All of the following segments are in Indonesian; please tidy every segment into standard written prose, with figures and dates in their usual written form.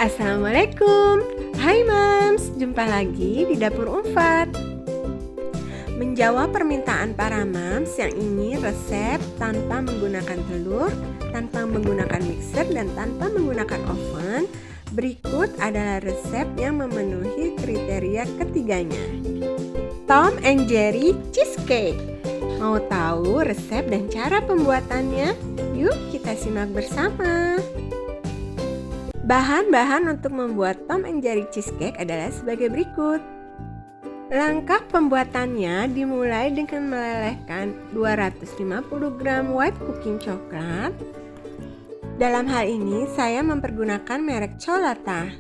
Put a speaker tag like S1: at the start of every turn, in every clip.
S1: Assalamualaikum. Hai Mams, jumpa lagi di Dapur Umfat. Menjawab permintaan para Mams yang ingin resep tanpa menggunakan telur, tanpa menggunakan mixer, dan tanpa menggunakan oven, berikut adalah resep yang memenuhi kriteria ketiganya. Tom and Jerry Cheesecake. Mau tahu resep dan cara pembuatannya? Yuk kita simak bersama. Bahan-bahan untuk membuat Tom and Jerry Cheesecake adalah sebagai berikut. Langkah pembuatannya dimulai dengan melelehkan 250 gram white cooking coklat. Dalam hal ini saya mempergunakan merek Cholata.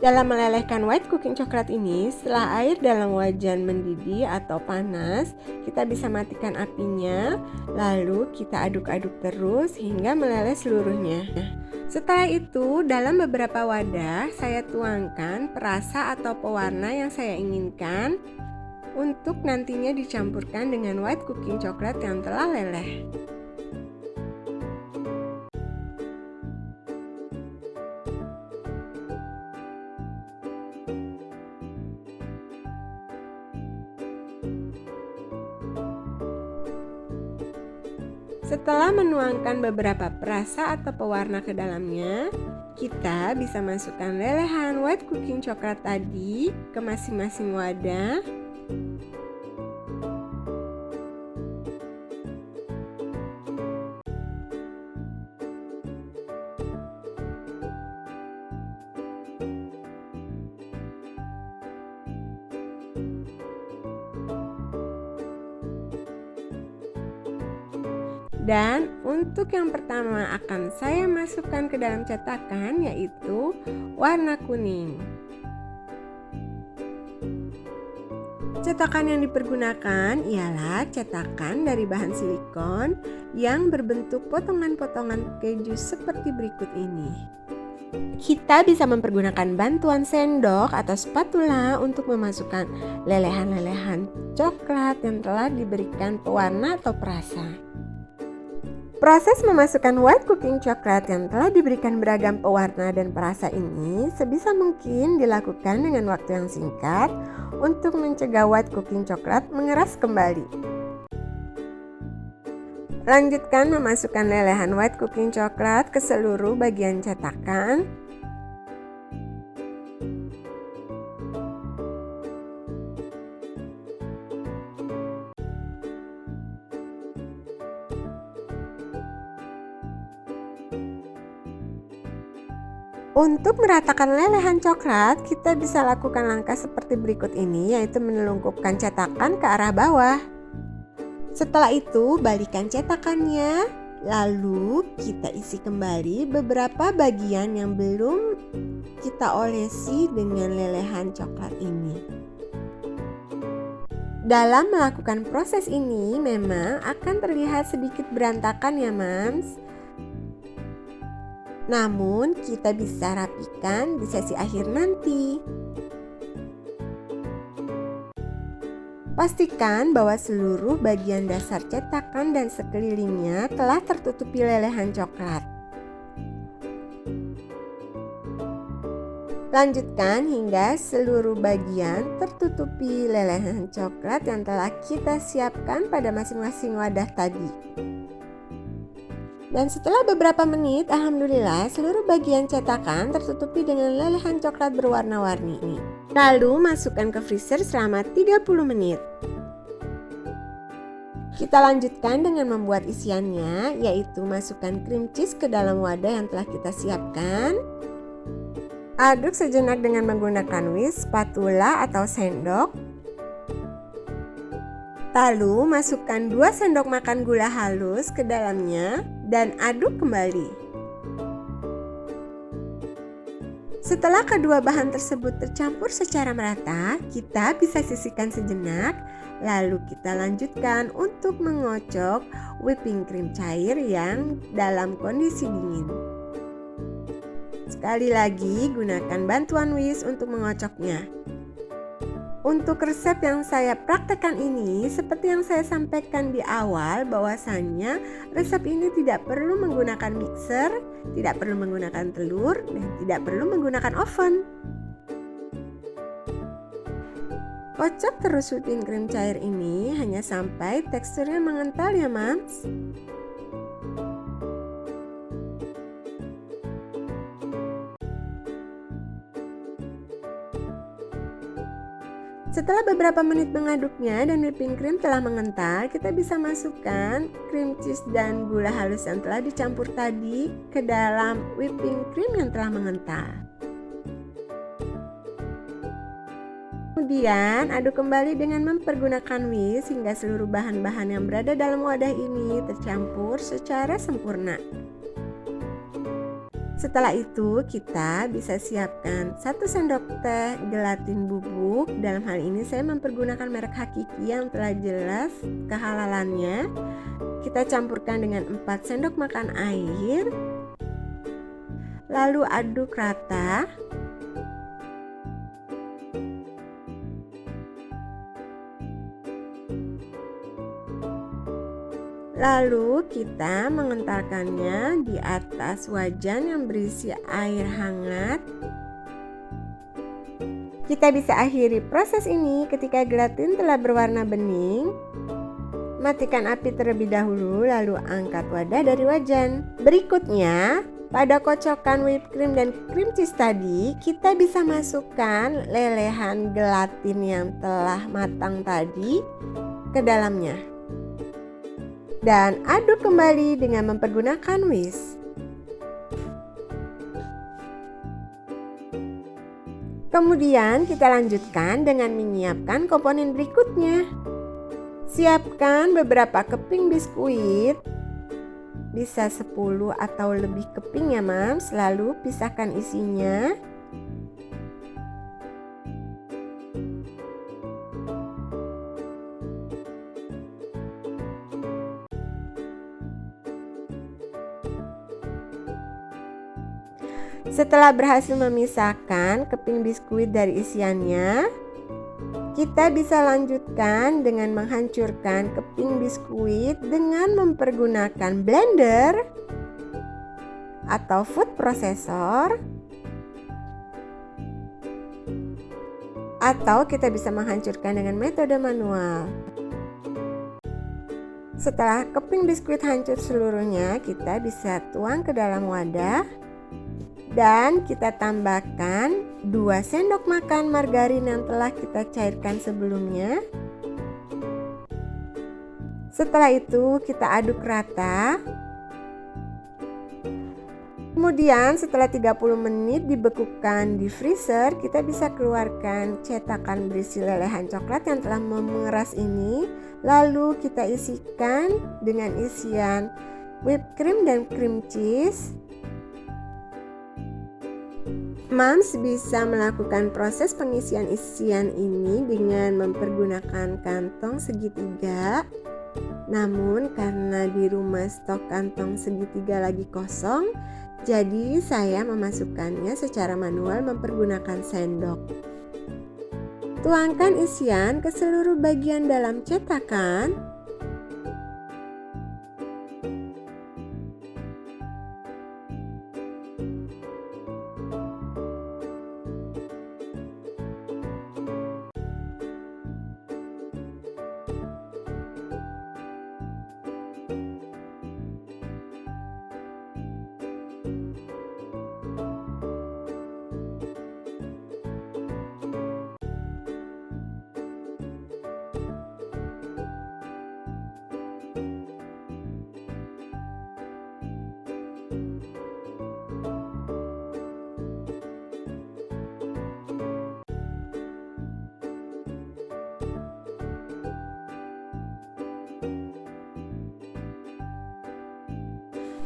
S1: Dalam melelehkan white cooking coklat ini, setelah air dalam wajan mendidih atau panas, kita bisa matikan apinya, lalu kita aduk-aduk terus hingga meleleh seluruhnya. Setelah itu, dalam beberapa wadah, saya tuangkan perasa atau pewarna yang saya inginkan untuk nantinya dicampurkan dengan white cooking coklat yang telah leleh. Setelah menuangkan beberapa perasa atau pewarna ke dalamnya, kita bisa masukkan lelehan white cooking coklat tadi ke masing-masing wadah. Dan untuk yang pertama akan saya masukkan ke dalam cetakan, yaitu warna kuning. Cetakan yang dipergunakan ialah cetakan dari bahan silikon yang berbentuk potongan-potongan keju seperti berikut ini. Kita bisa mempergunakan bantuan sendok atau spatula untuk memasukkan lelehan-lelehan coklat yang telah diberikan pewarna atau perasa. Proses memasukkan white cooking coklat yang telah diberikan beragam pewarna dan perasa ini sebisa mungkin dilakukan dengan waktu yang singkat untuk mencegah white cooking coklat mengeras kembali. Lanjutkan memasukkan lelehan white cooking coklat ke seluruh bagian cetakan. Untuk meratakan lelehan coklat, kita bisa lakukan langkah seperti berikut ini, yaitu menelungkupkan cetakan ke arah bawah. Setelah itu, balikan cetakannya, lalu kita isi kembali beberapa bagian yang belum kita olesi dengan lelehan coklat ini. Dalam melakukan proses ini, memang akan terlihat sedikit berantakan ya Mams. Namun kita bisa rapikan di sesi akhir nanti. Pastikan bahwa seluruh bagian dasar cetakan dan sekelilingnya telah tertutupi lelehan coklat. Lanjutkan hingga seluruh bagian tertutupi lelehan coklat yang telah kita siapkan pada masing-masing wadah tadi. Dan setelah beberapa menit, alhamdulillah seluruh bagian cetakan tertutupi dengan lelehan coklat berwarna-warni. Lalu masukkan ke freezer selama 30 menit. Kita lanjutkan dengan membuat isiannya, yaitu masukkan cream cheese ke dalam wadah yang telah kita siapkan. Aduk sejenak dengan menggunakan whisk, spatula atau sendok. Lalu masukkan 2 sendok makan gula halus ke dalamnya dan aduk kembali. Setelah kedua bahan tersebut tercampur secara merata, kita bisa sisihkan sejenak, lalu kita lanjutkan untuk mengocok whipping cream cair yang dalam kondisi dingin. Sekali lagi, gunakan bantuan whisk untuk mengocoknya. Untuk resep yang saya praktekkan ini, seperti yang saya sampaikan di awal bahwasannya resep ini tidak perlu menggunakan mixer, tidak perlu menggunakan telur, dan tidak perlu menggunakan oven. Kocok terus whipping cream cair ini hanya sampai teksturnya mengental ya Mams. Setelah beberapa menit mengaduknya dan whipping cream telah mengental, kita bisa masukkan cream cheese dan gula halus yang telah dicampur tadi ke dalam whipping cream yang telah mengental. Kemudian aduk kembali dengan mempergunakan whisk hingga seluruh bahan-bahan yang berada dalam wadah ini tercampur secara sempurna. Setelah itu kita bisa siapkan 1 sendok teh gelatin bubuk. Dalam hal ini saya mempergunakan merek Hakiki yang telah jelas kehalalannya. Kita campurkan dengan 4 sendok makan air. Lalu aduk rata. Lalu kita mengentalkannya di atas wajan yang berisi air hangat. Kita bisa akhiri proses ini ketika gelatin telah berwarna bening. Matikan api terlebih dahulu, lalu angkat wadah dari wajan. Berikutnya, pada kocokan whipped cream dan cream cheese tadi, kita bisa masukkan lelehan gelatin yang telah matang tadi ke dalamnya. Dan aduk kembali dengan mempergunakan whisk. Kemudian kita lanjutkan dengan menyiapkan komponen berikutnya. Siapkan beberapa keping biskuit, bisa 10 atau lebih keping ya Mams. Lalu pisahkan isinya. Setelah berhasil memisahkan keping biskuit dari isiannya, kita bisa lanjutkan dengan menghancurkan keping biskuit dengan mempergunakan blender atau food processor, atau kita bisa menghancurkan dengan metode manual. Setelah keping biskuit hancur seluruhnya, kita bisa tuang ke dalam wadah. Dan kita tambahkan 2 sendok makan margarin yang telah kita cairkan sebelumnya. Setelah itu kita aduk rata. Kemudian setelah 30 menit dibekukan di freezer, kita bisa keluarkan cetakan berisi lelehan coklat yang telah mengeras ini. Lalu kita isikan dengan isian whipped cream dan cream cheese. Mams bisa melakukan proses pengisian isian ini dengan mempergunakan kantong segitiga. Namun karena di rumah stok kantong segitiga lagi kosong, jadi saya memasukkannya secara manual mempergunakan sendok. Tuangkan isian ke seluruh bagian dalam cetakan.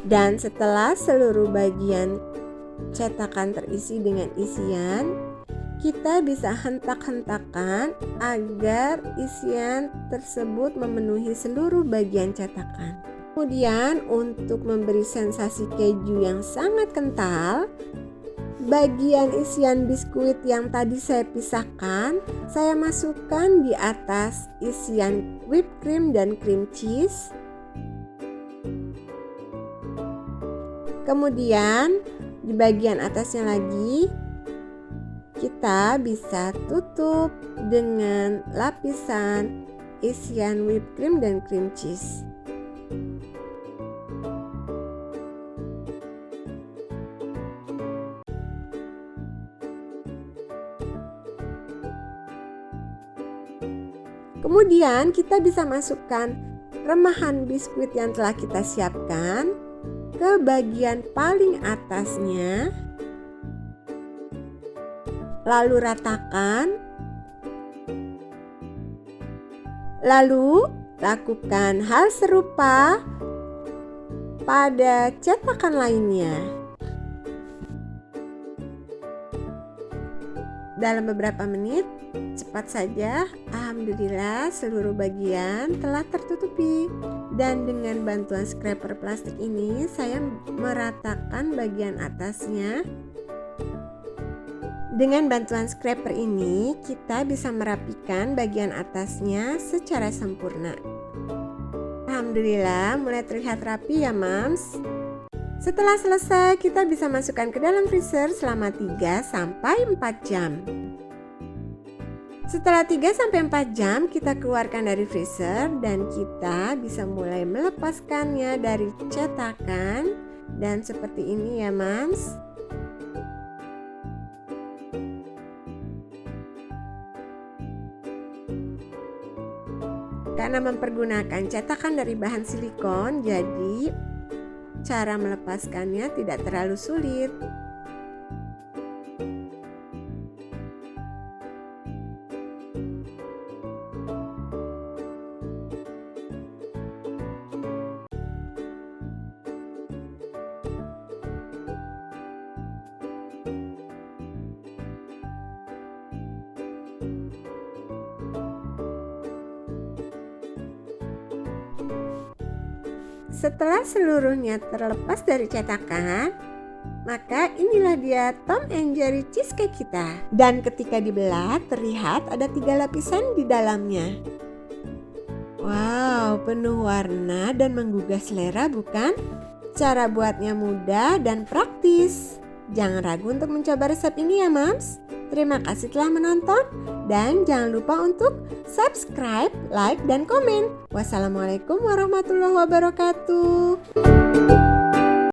S1: Dan setelah seluruh bagian cetakan terisi dengan isian, kita bisa hentak-hentakan agar isian tersebut memenuhi seluruh bagian cetakan. Kemudian untuk memberi sensasi keju yang sangat kental, bagian isian biskuit yang tadi saya pisahkan, saya masukkan di atas isian whipped cream dan cream cheese. Kemudian di bagian atasnya lagi kita bisa tutup dengan lapisan isian whipped cream dan cream cheese. Kemudian kita bisa masukkan remahan biskuit yang telah kita siapkan ke bagian paling atasnya. Lalu ratakan. Lalu lakukan hal serupa pada cetakan lainnya. Dalam beberapa menit, cepat saja, alhamdulillah seluruh bagian telah tertutupi. Dan dengan bantuan scraper plastik ini, saya meratakan bagian atasnya. Dengan bantuan scraper ini, kita bisa merapikan bagian atasnya secara sempurna. Alhamdulillah, mulai terlihat rapi ya, Mams. Setelah selesai, kita bisa masukkan ke dalam freezer selama 3-4 jam. Setelah 3-4 jam, kita keluarkan dari freezer dan kita bisa mulai melepaskannya dari cetakan. Dan seperti ini ya, Mams. Karena mempergunakan cetakan dari bahan silikon, jadi cara melepaskannya tidak terlalu sulit. Setelah seluruhnya terlepas dari cetakan, maka inilah dia Tom and Jerry cheesecake kita. Dan ketika dibelah terlihat ada 3 lapisan di dalamnya. Wow, penuh warna dan menggugah selera bukan? Cara buatnya mudah dan praktis. Jangan ragu untuk mencoba resep ini ya, Mams. Terima kasih telah menonton dan jangan lupa untuk subscribe, like, dan komen. Wassalamualaikum warahmatullahi wabarakatuh.